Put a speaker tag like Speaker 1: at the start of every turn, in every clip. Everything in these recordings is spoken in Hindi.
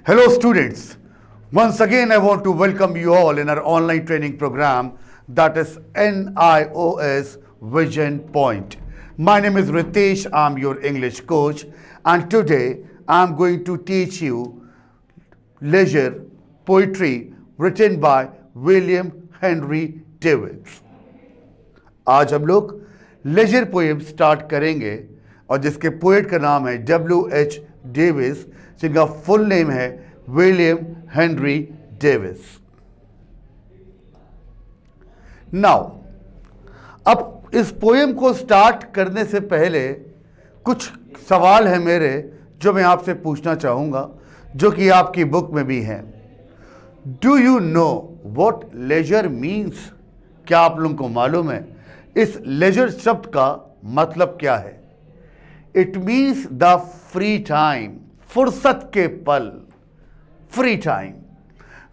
Speaker 1: Hello students, once again I want to welcome you all in our online training program that is NIOS Vision Point. My name is Ritesh, I'm your English coach, and today I'm going to teach you leisure poetry written by William Henry Davis. आज हम लोग लेजर पोएम स्टार्ट करेंगे और जिसके पोएट का नाम है W.H. डेविस, जिनका फुल नेम है विलियम हेनरी डेविस। नाउ अब इस पोएम को स्टार्ट करने से पहले कुछ सवाल है मेरे जो मैं आपसे पूछना चाहूँगा, जो कि आपकी बुक में भी हैं। Do you know what leisure means? क्या आप लोगों को मालूम है इस लेजर शब्द का मतलब क्या है? It means the free time, फुर्सत के पल, free time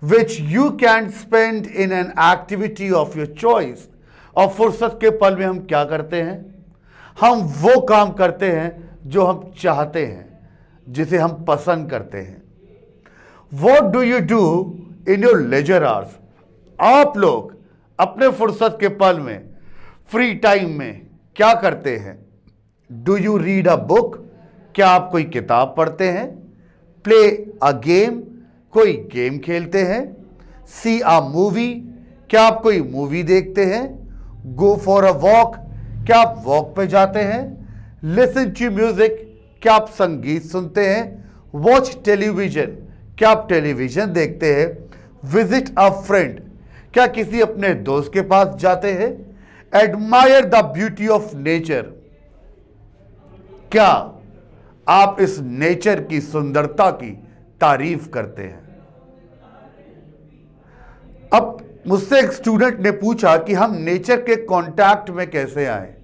Speaker 1: which you can spend in an activity of your choice. और फुर्सत के पल में हम क्या करते हैं? हम वो काम करते हैं जो हम चाहते हैं, जिसे हम पसंद करते हैं। What do you do in your leisure hours? आप लोग अपने फुर्सत के पल में, फ्री टाइम में क्या करते हैं? Do you read a book? क्या आप कोई किताब पढ़ते हैं? Play a game? कोई गेम खेलते हैं? See a movie? क्या आप कोई मूवी देखते हैं? Go for a walk? क्या आप वॉक पे जाते हैं? Listen to music? क्या आप संगीत सुनते हैं? Watch television? क्या आप टेलीविजन देखते हैं? Visit a friend? क्या किसी अपने दोस्त के पास जाते हैं? Admire the beauty of nature? क्या आप इस नेचर की सुंदरता की तारीफ करते हैं? अब मुझसे एक स्टूडेंट ने पूछा कि हम नेचर के कांटेक्ट में कैसे आए,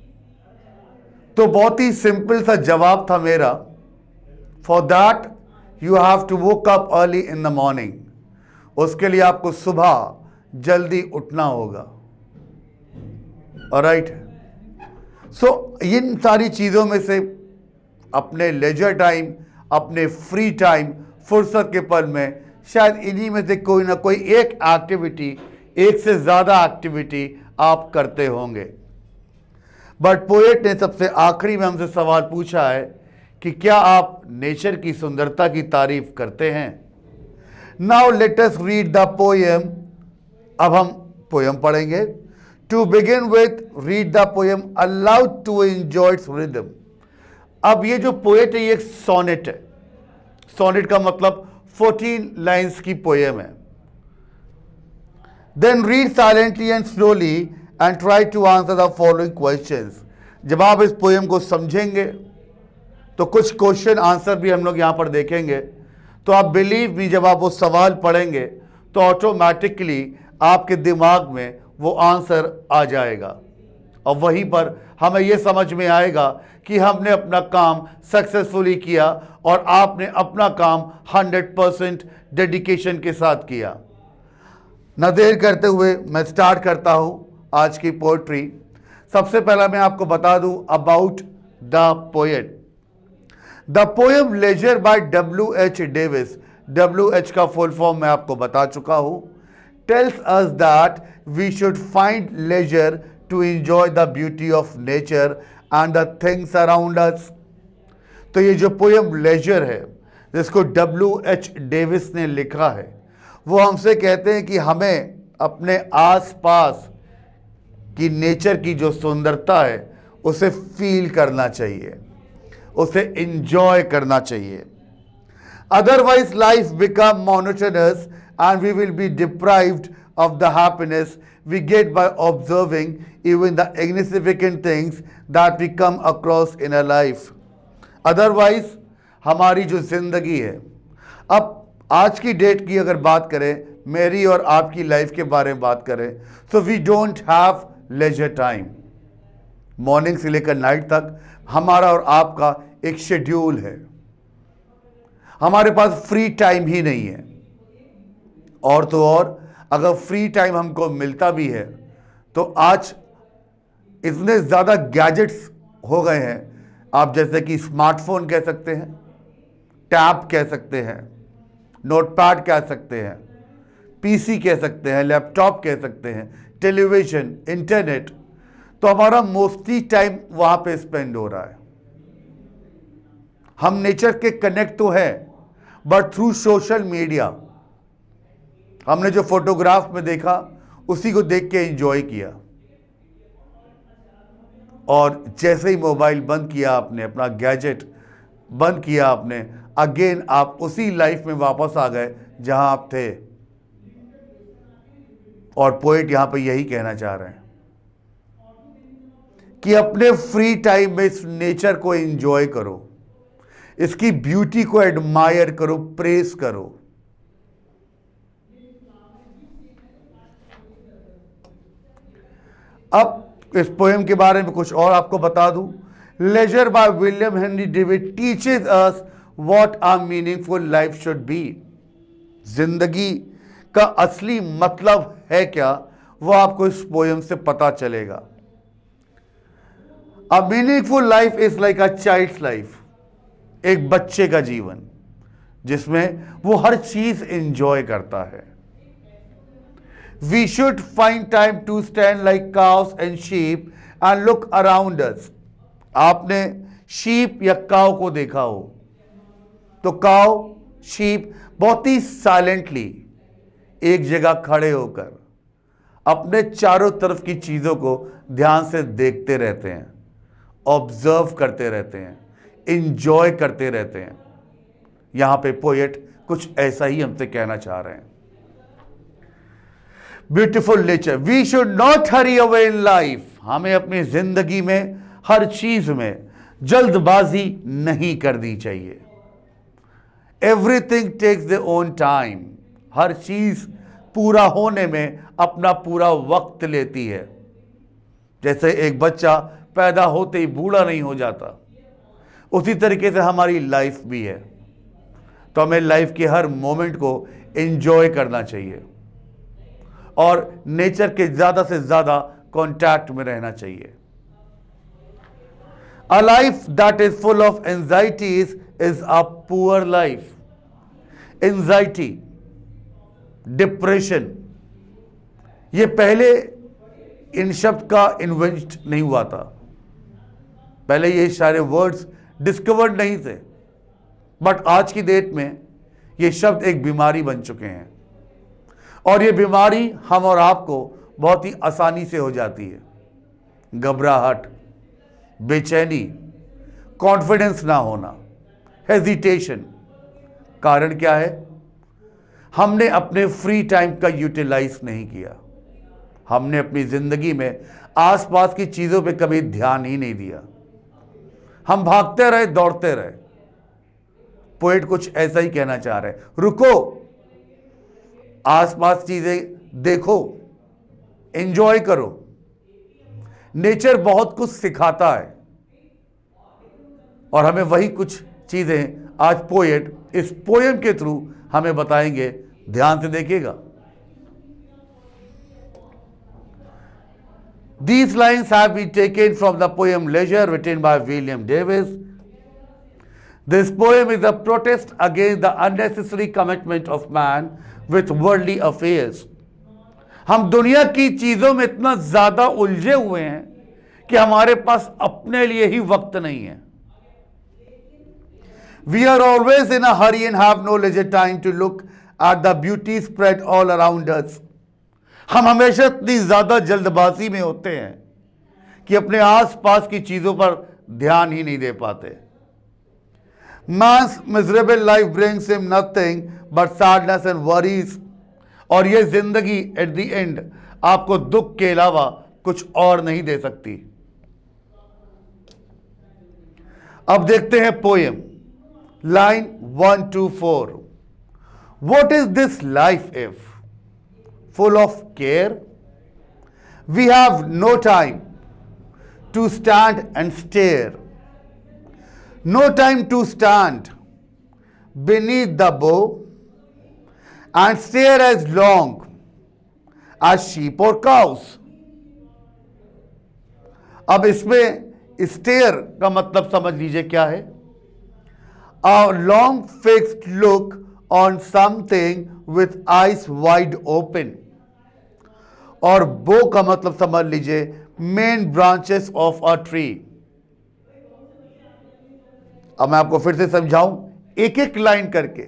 Speaker 1: तो बहुत ही सिंपल सा जवाब था मेरा, for that you have to woke up early in the morning. उसके लिए आपको सुबह जल्दी उठना होगा। ऑलराइट, सो इन सारी चीजों में से अपने लेजर टाइम, अपने फ्री टाइम, फुर्सत के पल में शायद इन्हीं में से कोई ना कोई एक एक्टिविटी, एक से ज़्यादा एक्टिविटी आप करते होंगे। बट पोएट ने सबसे आखिरी में हमसे सवाल पूछा है कि क्या आप नेचर की सुंदरता की तारीफ करते हैं? Now let us read the poem. अब हम पोएम पढ़ेंगे। To begin with, read the poem aloud to enjoy its rhythm. अब ये जो पोएट है ये एक सोनेट है। सोनेट का मतलब 14 लाइन्स की पोएम है। Then read silently and slowly and try to answer the following questions. जब आप इस पोएम को समझेंगे तो कुछ क्वेश्चन आंसर भी हम लोग यहाँ पर देखेंगे, तो आप बिलीव मी, जब आप वो सवाल पढ़ेंगे तो ऑटोमेटिकली आपके दिमाग में वो आंसर आ जाएगा और वहीं पर हमें ये समझ में आएगा कि हमने अपना काम सक्सेसफुली किया और आपने अपना काम 100% डेडिकेशन के साथ किया। न देर करते हुए मैं स्टार्ट करता हूँ आज की पोएट्री। सबसे पहला मैं आपको बता दूँ about the poet. The poem leisure by W.H. Davies, W.H. का फुल फॉर्म मैं आपको बता चुका हूँ, tells us that we should find leisure to enjoy the beauty of nature and the things around us। तो ये जो पोएम लेजर है जिसको W.H. डेविस ने लिखा है, वो हमसे कहते हैं कि हमें अपने आसपास की नेचर की जो सुंदरता है उसे फील करना चाहिए, उसे एंजॉय करना चाहिए। Otherwise life become monotonous and we will be deprived of the happiness we get by observing even the insignificant things that we come across in our life। Otherwise हमारी जो जिंदगी है, अब आज की डेट की अगर बात करें, मेरी और आपकी लाइफ के बारे में बात करें, so we don't have leisure time। Morning से लेकर नाइट तक हमारा और आपका एक शेड्यूल है, हमारे पास फ्री टाइम ही नहीं है। और तो और अगर फ्री टाइम हमको मिलता भी है तो आज इतने ज़्यादा गैजेट्स हो गए हैं, आप जैसे कि स्मार्टफोन कह सकते हैं, टैब कह सकते हैं, नोटपैड कह सकते हैं, पीसी कह सकते हैं, लैपटॉप कह सकते हैं, टेलीविजन, इंटरनेट, तो हमारा मोस्टली टाइम वहां पे स्पेंड हो रहा है। हम नेचर के कनेक्ट तो है, बट थ्रू सोशल मीडिया। हमने जो फोटोग्राफ में देखा उसी को देख के एंजॉय किया, और जैसे ही मोबाइल बंद किया आपने, अपना गैजेट बंद किया आपने, अगेन आप उसी लाइफ में वापस आ गए जहां आप थे। और पोएट यहां पे यही कहना चाह रहे हैं कि अपने फ्री टाइम में इस नेचर को एंजॉय करो, इसकी ब्यूटी को एडमायर करो, प्रेस करो। अब इस पोएम के बारे में कुछ और आपको बता दूं। Leisure by William Henry David teaches us what a meaningful life should be. जिंदगी का असली मतलब है क्या, वो आपको इस पोएम से पता चलेगा। A meaningful life is like a child's life, एक बच्चे का जीवन जिसमें वो हर चीज एंजॉय करता है। We should find time to stand like cows and sheep and look around us. आपने शीप या काव को देखा हो तो काव, शीप बहुत ही साइलेंटली एक जगह खड़े होकर अपने चारों तरफ की चीजों को ध्यान से देखते रहते हैं, ऑब्जर्व करते रहते हैं, इंजॉय करते रहते हैं। यहां पे पोएट कुछ ऐसा ही हमसे कहना चाह रहे हैं। Beautiful nature, we should not hurry away in life. हमें अपनी जिंदगी में हर चीज में जल्दबाजी नहीं करनी चाहिए। Everything takes their own time. हर चीज पूरा होने में अपना पूरा वक्त लेती है। जैसे एक बच्चा पैदा होते ही बूढ़ा नहीं हो जाता, उसी तरीके से हमारी लाइफ भी है। तो हमें लाइफ के हर मोमेंट को एंजॉय करना चाहिए और नेचर के ज्यादा से ज्यादा कांटेक्ट में रहना चाहिए। A life that is full of anxieties is a poor life. Anxiety, depression, ये पहले इन शब्द का इन्वेंट नहीं हुआ था। पहले ये सारे वर्ड्स डिस्कवर्ड नहीं थे, बट आज की डेट में ये शब्द एक बीमारी बन चुके हैं और ये बीमारी हम और आपको बहुत ही आसानी से हो जाती है। घबराहट, बेचैनी, कॉन्फिडेंस ना होना, हेजिटेशन। कारण क्या है? हमने अपने फ्री टाइम का यूटिलाइज नहीं किया। हमने अपनी जिंदगी में आसपास की चीजों पे कभी ध्यान ही नहीं दिया। हम भागते रहे, दौड़ते रहे। पोएट कुछ ऐसा ही कहना चाह रहे हैं, रुको, आसपास चीजें देखो, एंजॉय करो। नेचर बहुत कुछ सिखाता है और हमें वही कुछ चीजें आज पोएट इस पोएम के थ्रू हमें बताएंगे। ध्यान से देखिएगा। These lines have been taken from the poem Leisure written by William Davis. This poem is a protest against the unnecessary commitment of man with worldly affairs. हम दुनिया की चीजों में इतना ज्यादा उलझे हुए हैं कि हमारे पास अपने लिए ही वक्त नहीं है। We are always in a hurry and have no leisure time to look at the beauty spread all around us. हम हमेशा इतनी ज्यादा जल्दबाजी में होते हैं कि अपने आसपास की चीजों पर ध्यान ही नहीं दे पाते। Man's miserable life brings him nothing but sadness and worries. और ये जिंदगी एट द एंड आपको दुख के अलावा कुछ और नहीं दे सकती। अब देखते हैं poem, line 1 to 4। What is this life if full of care? We have no time to stand and stare, no time to stand beneath the bow and stare as long as sheep or cows. अब इसमें स्टेयर का मतलब समझ लीजिए क्या है। A long fixed look on something with eyes wide open. और बो का मतलब समझ लीजिए main branches of a tree. अब मैं आपको फिर से समझाऊं एक एक लाइन करके।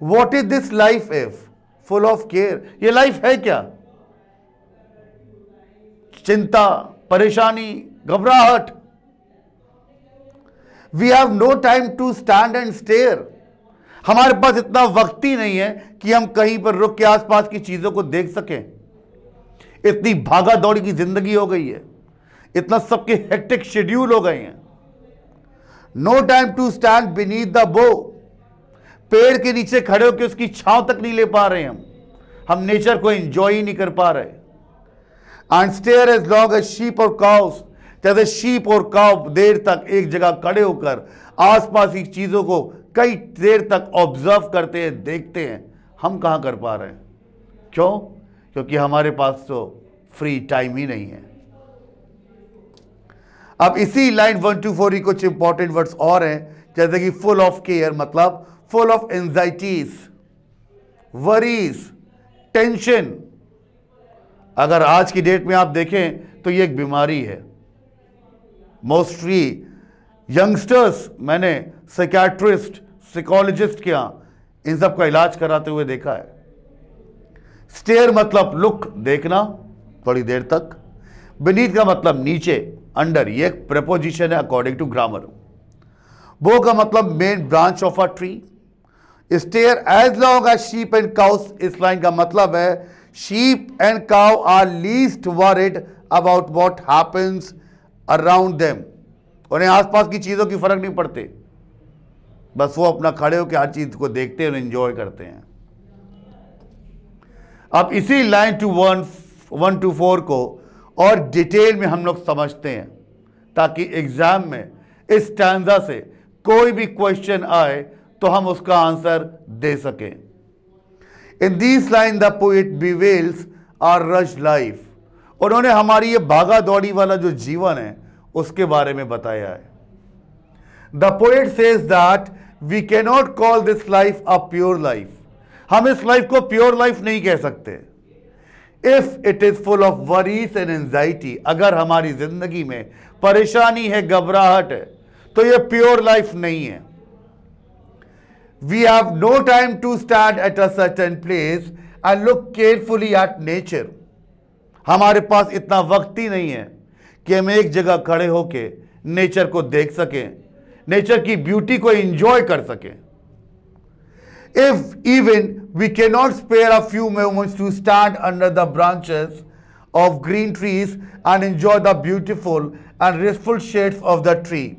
Speaker 1: What is this life if full of care? ये लाइफ है क्या? चिंता, परेशानी, घबराहट। We have no time to stand and stare. हमारे पास इतना वक्त ही नहीं है कि हम कहीं पर रुक के आसपास की चीजों को देख सकें। इतनी भागा दौड़ी की जिंदगी हो गई है, इतना सबके हेक्टिक शेड्यूल हो गए हैं। No time to stand beneath the bough. पेड़ के नीचे खड़े होकर उसकी छांव तक नहीं ले पा रहे हम नेचर को एंजॉय ही नहीं कर पा रहे। And stare as long as sheep और काउस। जैसे शीप और काउ देर तक एक जगह खड़े होकर आसपास की चीजों को कई देर तक ऑब्जर्व करते हैं, देखते हैं, हम कहां कर पा रहे हैं? क्यों? क्योंकि हमारे पास तो फ्री टाइम ही नहीं है। अब इसी लाइन 1 to 4 ही कुछ इंपॉर्टेंट वर्ड्स और हैं, जैसे कि फुल ऑफ केयर मतलब full of anxieties, worries, tension. अगर आज की डेट में आप देखें तो ये एक बीमारी है। मोस्टली यंगस्टर्स, मैंने साइकियाट्रिस्ट, साइकोलॉजिस्ट के यहां इन सब का इलाज कराते हुए देखा है। स्टेयर मतलब लुक, देखना थोड़ी देर तक। बीनीथ का मतलब नीचे, अंडर, ये एक प्रेपोजिशन है अकॉर्डिंग टू ग्रामर। बो का मतलब main branch of a tree. Stare as long as sheep and cows, इस लाइन का मतलब है sheep and cow are least worried about what happens around them. उन्हें आसपास की चीजों की फर्क नहीं पड़ते, बस वो अपना खड़े होकर हर चीज को देखते हैं और एंजॉय करते हैं। अब इसी लाइन 1 to 4 को और डिटेल में हम लोग समझते हैं, ताकि एग्जाम में इस स्टैंजा से कोई भी क्वेश्चन आए तो हम उसका आंसर दे सकें। In this line the poet bewails our rush life. उन्होंने हमारी ये भागा दौड़ी वाला जो जीवन है उसके बारे में बताया है। The poet says that we can not call this life a pure life. हम इस लाइफ को प्योर लाइफ नहीं कह सकते। If it is full of worries and anxiety, अगर हमारी जिंदगी में परेशानी है, घबराहट है, तो यह प्योर लाइफ नहीं है। We have no time to stand at a certain place and look carefully at nature. हमारे पास इतना वक्त ही नहीं है कि हम एक जगह खड़े होके नेचर को देख सकें, नेचर की ब्यूटी को एंजॉय कर सकें। If even we cannot spare a few moments to stand under the branches of green trees and enjoy the beautiful and restful shades of the tree,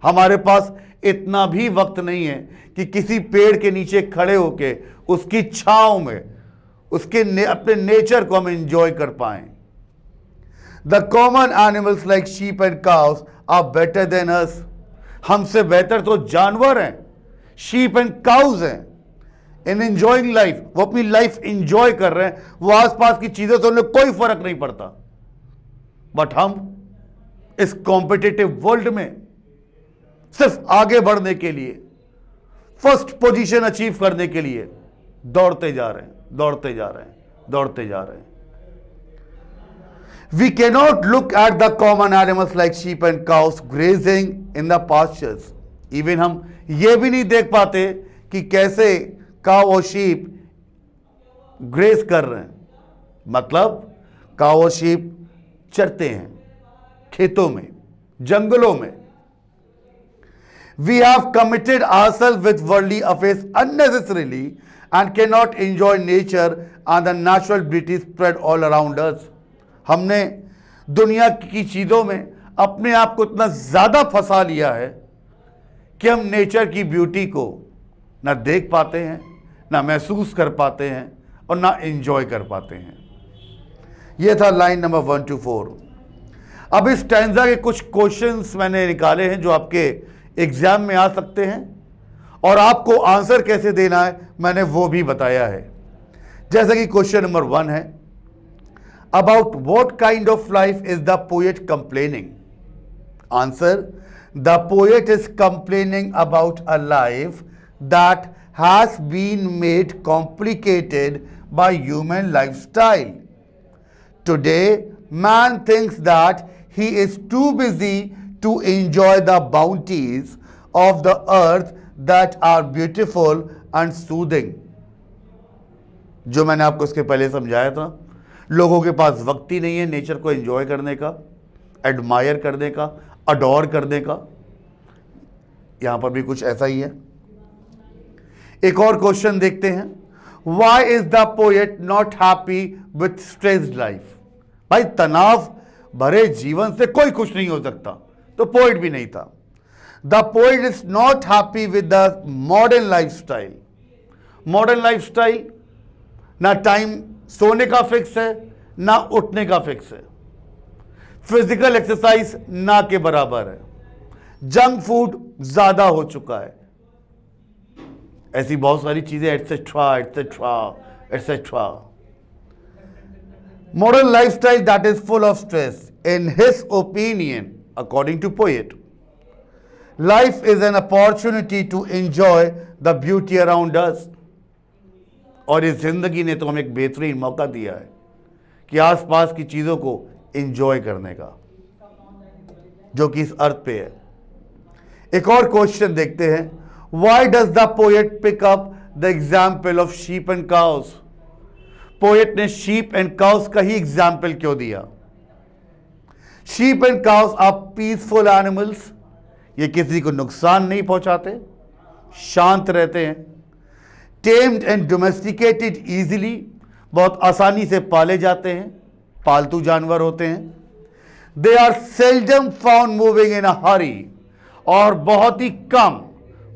Speaker 1: हमारे पास इतना भी वक्त नहीं है कि किसी पेड़ के नीचे खड़े होके उसकी छांव में अपने नेचर को हम एंजॉय कर पाएं। The common animals like sheep and cows are better than us. हमसे बेहतर तो जानवर हैं, शीप एंड काउज हैं, इन एंजॉइंग लाइफ। वो अपनी लाइफ एंजॉय कर रहे हैं, वो आसपास की चीजों से उन्हें कोई फर्क नहीं पड़ता। बट हम इस कॉम्पिटिटिव वर्ल्ड में सिर्फ आगे बढ़ने के लिए, फर्स्ट पोजीशन अचीव करने के लिए दौड़ते जा रहे हैं, दौड़ते जा रहे हैं, दौड़ते जा रहे हैं। We cannot look at the common animals like sheep and cows grazing in the pastures. Even हम ये भी नहीं देख पाते कि कैसे काऊ और शीप ग्रेज कर रहे हैं। मतलब काऊ और शीप चरते हैं खेतों में, जंगलों में। We have committed ourselves with worldly affairs unnecessarily and cannot enjoy nature and the natural beauty spread all around us. हमने दुनिया की चीजों में अपने आप को इतना ज्यादा फंसा लिया है कि हम नेचर की ब्यूटी को ना देख पाते हैं, ना महसूस कर पाते हैं और ना एंजॉय कर पाते हैं। यह था लाइन नंबर 1 to 4। अब इस स्टैंजा के कुछ क्वेश्चंस मैंने निकाले हैं जो आपके एग्जाम में आ सकते हैं, और आपको आंसर कैसे देना है मैंने वो भी बताया है। जैसे कि क्वेश्चन नंबर 1 है, about what kind of life is the poet complaining? Answer: the poet is complaining about a life that has been made complicated by human lifestyle. Today, man thinks that he is too busy to enjoy the bounties of the earth that are beautiful and soothing. जो मैंने आपको इसके पहले समझाया था, लोगों के पास वक्त ही नहीं है नेचर को एंजॉय करने का, एडमायर करने का, अडोर करने का। यहां पर भी कुछ ऐसा ही है। एक और क्वेश्चन देखते हैं, why is the poet not happy with stressed life? भाई तनाव भरे जीवन से कोई खुश नहीं हो सकता, तो पोएट भी नहीं था। The poet is not happy with the modern lifestyle. Modern lifestyle, ना टाइम सोने का फिक्स है, ना उठने का फिक्स है, फिजिकल एक्सरसाइज ना के बराबर है, जंक फूड ज्यादा हो चुका है, ऐसी बहुत सारी चीजें, etcetera etcetera etcetera. Modern lifestyle that is full of stress. In his opinion, according to poet, life is an opportunity to enjoy the beauty around us. और इस जिंदगी ने तो हमें एक बेहतरीन मौका दिया है कि आसपास की चीजों को एंजॉय करने का, जो कि इस अर्थ पे है। एक और क्वेश्चन देखते हैं, why does the poet pick up the example of sheep and cows? Poet ने शीप एंड काउस का ही एग्जाम्पल क्यों दिया? Sheep and cows are peaceful animals. ये किसी को नुकसान नहीं पहुंचाते, शांत रहते हैं, टेम्ड एंड डोमेस्टिकेटेड इजीली, बहुत आसानी से पाले जाते हैं, पालतू जानवर होते हैं। They are seldom found moving in a hurry, और बहुत ही कम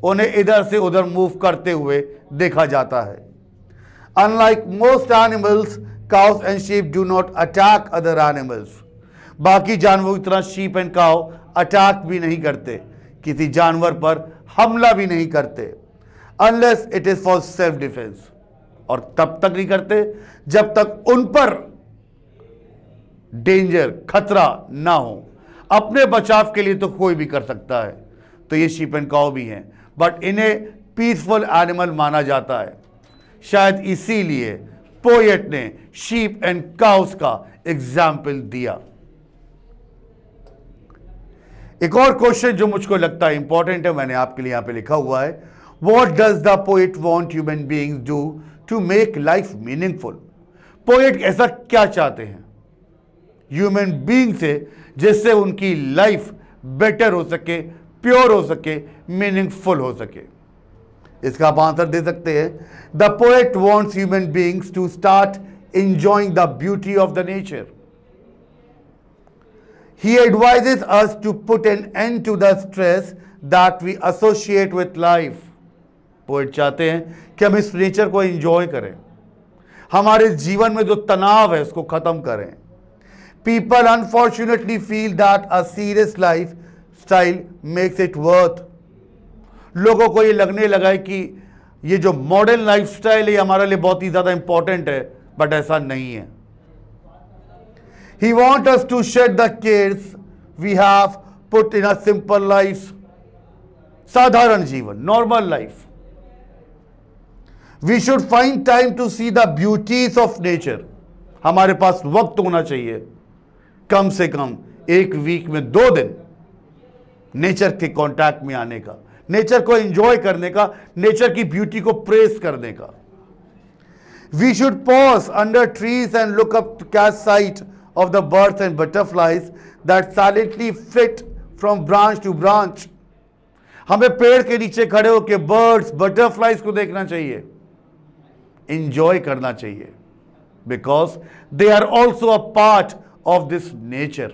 Speaker 1: उन्हें इधर से उधर मूव करते हुए देखा जाता है। Unlike most animals, cows and sheep do not attack other animals. बाकी जानवरों की तरह sheep and cow अटैक भी नहीं करते, किसी जानवर पर हमला भी नहीं करते, unless it is for self defense. और तब तक नहीं करते जब तक उन पर डेंजर, खतरा ना हो। अपने बचाव के लिए तो कोई भी कर सकता है, तो ये sheep and cow भी हैं, बट इन्हें पीसफुल एनिमल माना जाता है। शायद इसीलिए पोएट ने शीप एंड काउस का एग्जाम्पल दिया। एक और क्वेश्चन जो मुझको लगता है इंपॉर्टेंट है, मैंने आपके लिए यहां पे लिखा हुआ है, what does the poet want human beings do to make life meaningful? Poet ऐसा क्या चाहते हैं ह्यूमन बीइंग से जिससे उनकी लाइफ बेटर हो सके, प्योर हो सके, मीनिंगफुल हो सके? इसका आप आंसर दे सकते हैं, the poet wants human beings to start enjoying the beauty of the nature. He advises us to put an end to the stress that we associate with life. Poet चाहते हैं कि हम इस नेचर को एंजॉय करें, हमारे जीवन में जो तनाव है उसको खत्म करें। People unfortunately feel that a serious life style makes it worth. लोगों को ये लगने लगा है कि ये जो मॉडर्न लाइफस्टाइल है हमारे लिए बहुत ही ज्यादा इंपॉर्टेंट है, बट ऐसा नहीं है। He want us to shed the cares we have put in a simple life. साधारण जीवन, normal life. We should find time to see the beauties of nature. हमारे पास वक्त होना चाहिए कम से कम एक वीक में 2 दिन नेचर के कांटेक्ट में आने का, नेचर को एंजॉय करने का, नेचर की ब्यूटी को प्रेस करने का। We should pause under trees and look up to catch sight of the birds and butterflies that silently flit from branch to branch. हमें पेड़ के नीचे खड़े होकर बर्ड्स, बटरफ्लाइज को देखना चाहिए, एंजॉय करना चाहिए, because they are also a part of this nature.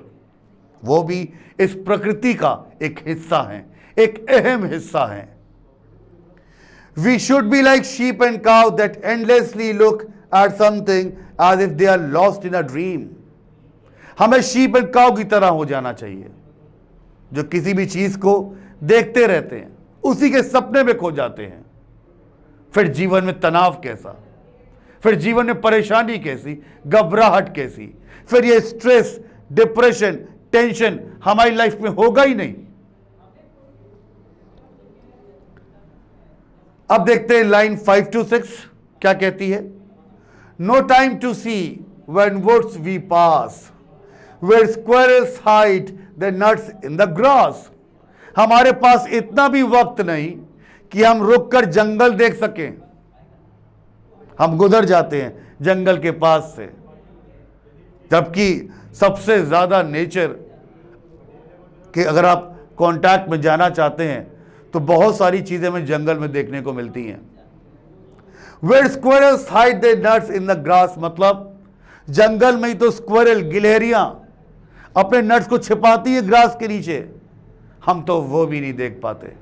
Speaker 1: वो भी इस प्रकृति का एक हिस्सा है, एक अहम हिस्सा है। We should be like sheep and cow that endlessly look at something as if they are lost in a dream. हमें शीप एंड काउ की तरह हो जाना चाहिए जो किसी भी चीज को देखते रहते हैं, उसी के सपने में खो जाते हैं। फिर जीवन में तनाव कैसा, फिर जीवन में परेशानी कैसी, घबराहट कैसी, फिर ये स्ट्रेस, डिप्रेशन, टेंशन हमारी लाइफ में होगा ही नहीं। अब देखते हैं लाइन 5 to 6 क्या कहती है। No time to see when woods we pass where squirrels hide the nuts in the grass. हमारे पास इतना भी वक्त नहीं कि हम रुककर जंगल देख सकें। हम गुजर जाते हैं जंगल के पास से, जबकि सबसे ज्यादा नेचर के अगर आप कांटेक्ट में जाना चाहते हैं तो बहुत सारी चीजें हमें जंगल में देखने को मिलती हैं। Where squirrels hide their nuts in the grass, मतलब जंगल में ही तो स्क्वायरल गिलहरियां अपने नट्स को छिपाती है ग्रास के नीचे, हम तो वो भी नहीं देख पाते।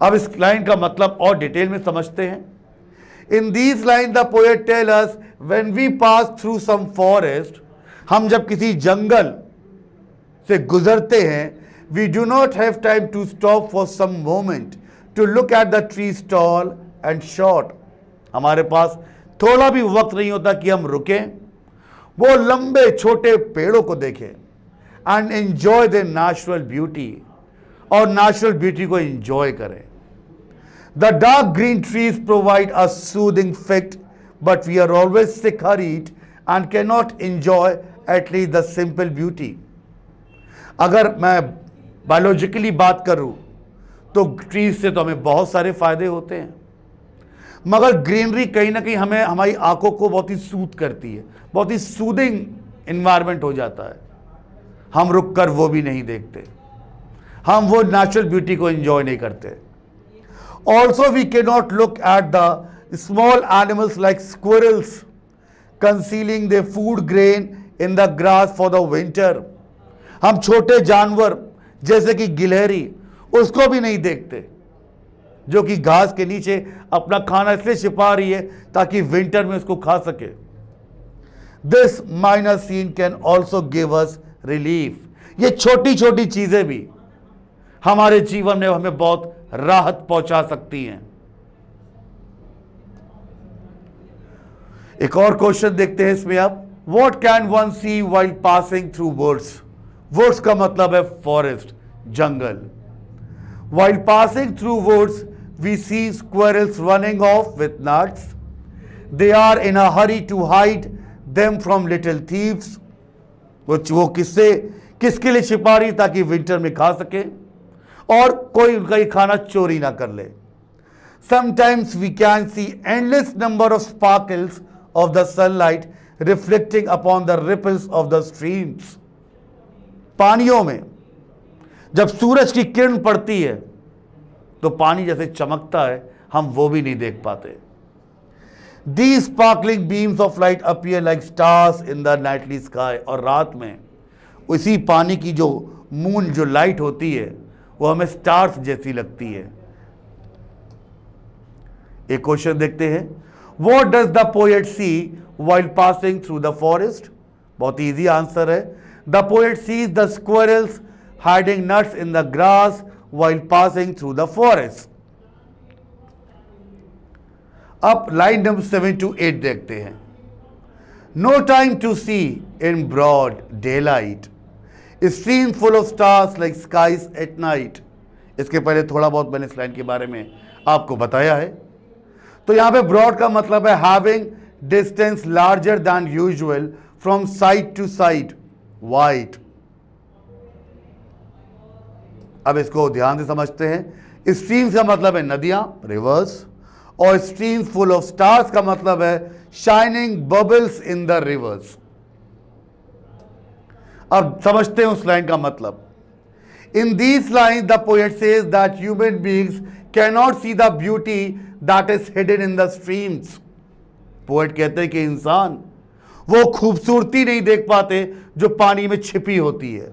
Speaker 1: अब इस लाइन का मतलब और डिटेल में समझते हैं। In these line the poet tell us when we pass through some forest, हम जब किसी जंगल से गुजरते हैं, we do not have time to stop for some moment to look at the trees tall and short. हमारे पास थोड़ा भी वक्त नहीं होता कि हम रुकें, वो लंबे छोटे पेड़ों को देखें and enjoy the natural beauty, और नेचुरल ब्यूटी को एंजॉय करें। The dark green trees provide a soothing effect, but we are always sick hurried and cannot enjoy at least the simple beauty। अगर मैं बायोलॉजिकली बात करूं तो ट्रीज से तो हमें बहुत सारे फायदे होते हैं, मगर ग्रीनरी कहीं ना कहीं हमें हमारी आंखों को बहुत ही सूद करती है, बहुत ही सूदिंग इन्वायरमेंट हो जाता है। हम रुक कर वो भी नहीं देखते, हम वो नेचुरल ब्यूटी को एंजॉय नहीं करते। Also we can not look at the small animals like squirrels concealing the food grain in the grass for the winter. हम छोटे जानवर जैसे कि गिलहरी, उसको भी नहीं देखते, जो कि घास के नीचे अपना खाना इसलिए छिपा रही है ताकि विंटर में उसको खा सके। This minor scene can also give us relief. ये छोटी छोटी चीजें भी हमारे जीवन में हमें बहुत राहत पहुंचा सकती हैं। एक और क्वेश्चन देखते हैं इसमें आप। What can one see while passing through woods. Woods का मतलब है फॉरेस्ट, जंगल। While passing through woods we see squirrels running off with nuts. They are in a hurry to hide them from little thieves. वो किसके लिए छिपा रही ताकि विंटर में खा सके और कोई उनका ये खाना चोरी ना कर ले। Sometimes we can see endless number of sparkles of the sunlight reflecting upon the ripples of the streams। पानियों में जब सूरज की किरण पड़ती है तो पानी जैसे चमकता है, हम वो भी नहीं देख पाते। These sparkling beams of light appear like stars in the nightly sky। और रात में उसी पानी की जो मून जो लाइट होती है वो हमें स्टार्स जैसी लगती है। एक क्वेश्चन देखते हैं। What does the poet see while passing through the forest? बहुत इजी आंसर है। The poet sees the squirrels hiding nuts in the grass while passing through the forest। अब लाइन नंबर 7 to 8 देखते हैं। No time to see in broad daylight, streams full of stars like skies at night। इसके पहले थोड़ा बहुत मैंने इस लाइन के बारे में आपको बताया है। तो यहां पे ब्रॉड का मतलब है having distance larger than usual from side to side, wide. अब इसको ध्यान से समझते हैं। स्ट्रीम्स का मतलब है नदियां, रिवर्स, और स्ट्रीम्स फुल ऑफ स्टार्स का मतलब है shining bubbles in the reverse. अब समझते हैं उस लाइन का मतलब। इन these line the poet says that human beings can not see the beauty that is hidden in the streams. Poet कहते हैं कि इंसान वो खूबसूरती नहीं देख पाते जो पानी में छिपी होती है।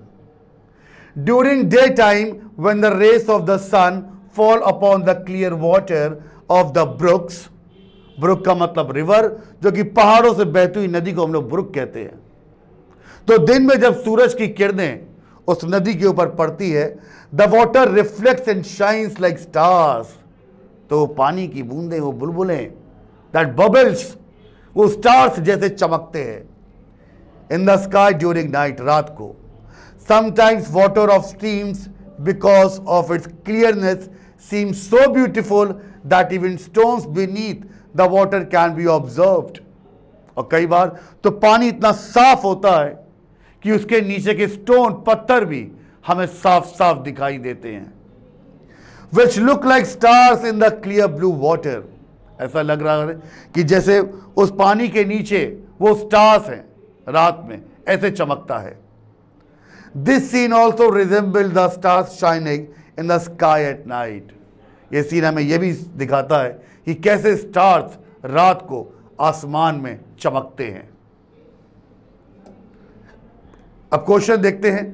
Speaker 1: During day time when the rays of the sun fall upon the clear water of the brooks. Brook का मतलब रिवर, जो कि पहाड़ों से बहती हुई नदी को हम लोग ब्रुक कहते हैं। तो दिन में जब सूरज की किरणें उस नदी के ऊपर पड़ती है, the water reflects and shines like stars. तो पानी की बूंदें, वो बुलबुलें, दैट बबल्स, वो स्टार्स जैसे चमकते हैं in the sky during night, रात को। Sometimes water of streams because of its clearness seem so beautiful that even stones beneath the water can be observed. और कई बार तो पानी इतना साफ होता है कि उसके नीचे के स्टोन पत्थर भी हमें साफ साफ दिखाई देते हैं. Which look like stars in the clear blue water. ऐसा लग रहा है कि जैसे उस पानी के नीचे वो स्टार्स हैं, रात में ऐसे चमकता है. This scene also resembles the stars shining in the sky at night. ये सीन हमें यह भी दिखाता है कि कैसे स्टार्स रात को आसमान में चमकते हैं. अब क्वेश्चन देखते हैं.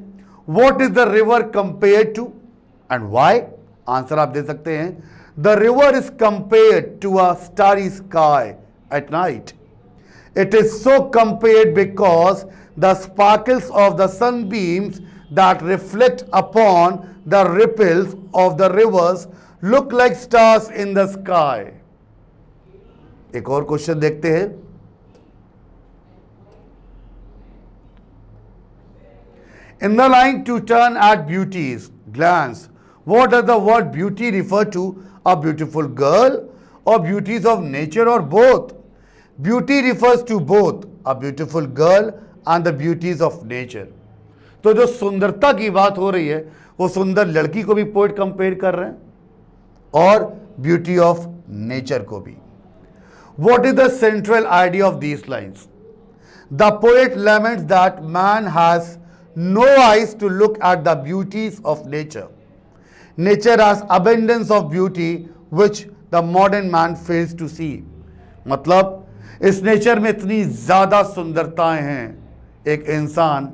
Speaker 1: What is the river compared to and why? Answer आप दे सकते हैं. The river is compared to a starry sky at night. It is so compared because the sparkles of the sunbeams that reflect upon the ripples of the rivers look like stars in the sky. एक और क्वेश्चन देखते हैं. In the line to turn at beauty's glance, what does the word beauty refer to? A beautiful girl or beauties of nature or both? Beauty refers to both a beautiful girl and the beauties of nature. तो जो सुंदरता की बात हो रही है वो सुंदर लड़की को भी पोएट कंपेयर कर रहे हैं और ब्यूटी ऑफ नेचर को भी. What is the central idea of these lines? The poet laments that man has no eyes to look at the beauties of nature. Nature has abundance of beauty which the modern man fails to see. मतलब इस नेचर में इतनी ज़्यादा सुंदरताएं हैं, एक इंसान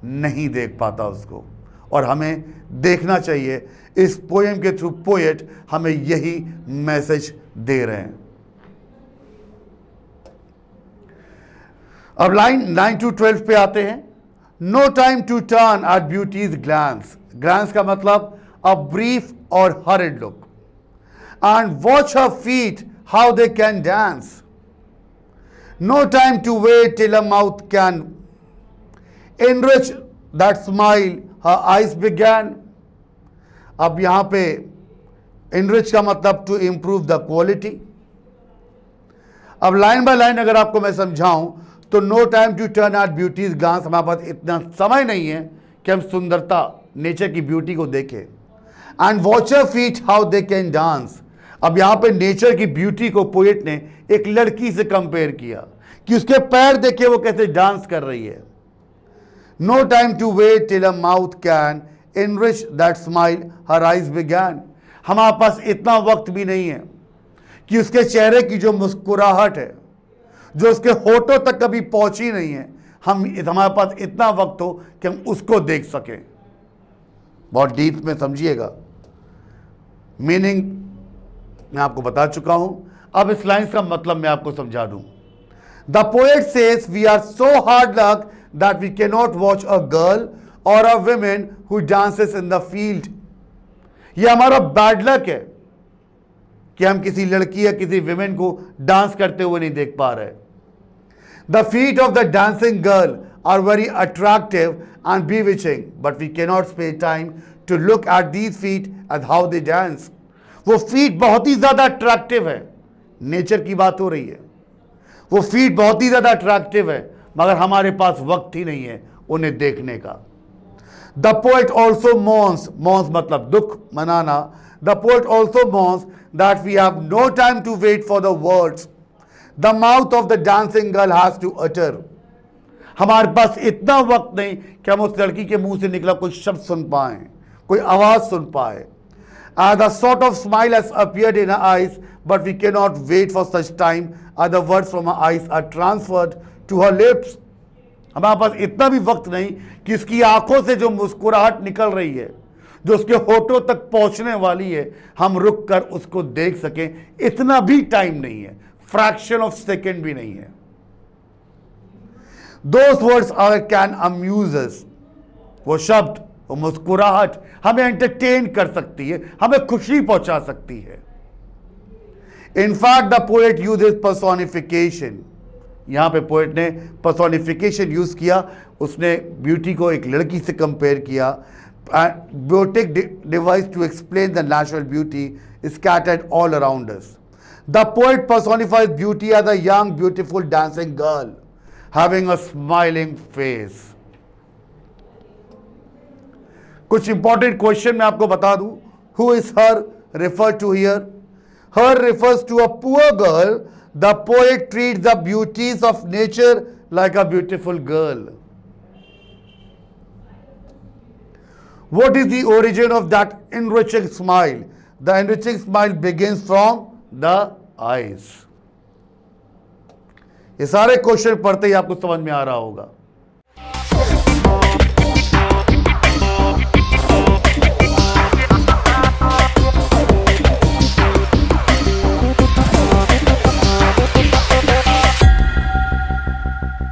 Speaker 1: नहीं देख पाता उसको, और हमें देखना चाहिए. इस पोएम के थ्रू पोएट हमें यही मैसेज दे रहे हैं. अब लाइन 9 to 12 पे आते हैं. No time to turn at beauty's glance. Glance का मतलब अ ब्रीफ और hurried look. And watch her feet how they can dance. No time to wait till a mouth can enrich that smile her eyes began. अब यहां पे enrich का मतलब to improve the quality. अब लाइन बाय लाइन अगर आपको मैं समझाऊं तो no time to turn at beauty's glance, हमारे पास इतना समय नहीं है कि हम सुंदरता नेचर की ब्यूटी को देखें. And watch her feet how they can dance. अब यहां पे नेचर की ब्यूटी को पोएट ने एक लड़की से कंपेयर किया कि उसके पैर देखे वो कैसे डांस कर रही है. No time to wait till a mouth can enrich that smile her eyes began. हमारे पास इतना वक्त भी नहीं है कि उसके चेहरे की जो मुस्कुराहट है, जो उसके होठों तक कभी पहुंची नहीं है, हमारे पास इतना वक्त हो कि हम उसको देख सकें. बहुत डीप में समझिएगा. मीनिंग मैं आपको बता चुका हूं. अब इस लाइन का मतलब मैं आपको समझा दूं. The poet says we are so hard luck that we cannot watch a girl or a woman who dances in the field. ये हमारा बैड लक है कि हम किसी लड़की या किसी विमेन को डांस करते हुए नहीं देख पा रहे. The feet of the dancing girl are very attractive and bewitching, but we cannot spare time to look at these feet as how they dance. वो फीट बहुत ही ज्यादा अट्रैक्टिव है. नेचर की बात हो रही है. वो फीट बहुत ही ज्यादा अट्रैक्टिव है, मगर हमारे पास वक्त ही नहीं है उन्हें देखने का. The poet also moans. Moans मतलब दुख, मनाना. The poet also moans that we have no time to wait for the words the mouth of the dancing girl has to utter. हमारे पास इतना वक्त नहीं कि हम उस लड़की के मुंह से निकला कोई शब्द सुन पाए, कोई आवाज सुन पाए. The sort of smile has appeared in her eyes, but we cannot wait for such time as the words from her eyes are transferred to her lips. हमारे पास इतना भी वक्त नहीं कि उसकी आंखों से जो मुस्कुराहट निकल रही है, जो उसके होठों तक पहुंचने वाली है, हम रुक कर उसको देख सकें. इतना भी टाइम नहीं है, फ्रैक्शन ऑफ सेकेंड भी नहीं है. Those words can amuse us. वो शब्द, वो मुस्कुराहट हमें एंटरटेन कर सकती है, हमें खुशी पहुंचा सकती है. In fact the poet uses personification. यहां पे पोएट ने पर्सोनिफिकेशन यूज किया. उसने ब्यूटी को एक लड़की से कंपेयर किया. Biotic device to explain the natural beauty is scattered all around us. The poet personifies beauty as a young, beautiful, dancing girl having a smiling face. कुछ इंपॉर्टेंट क्वेश्चन मैं आपको बता दूं. Who is her referred to here? Her refers to a poor girl. The poet treats the beauties of nature like a beautiful girl. What is the origin of that enriching smile? The enriching smile begins from the eyes. ये सारे क्वेश्चन पढ़ते ही आपको समझ में आ रहा होगा.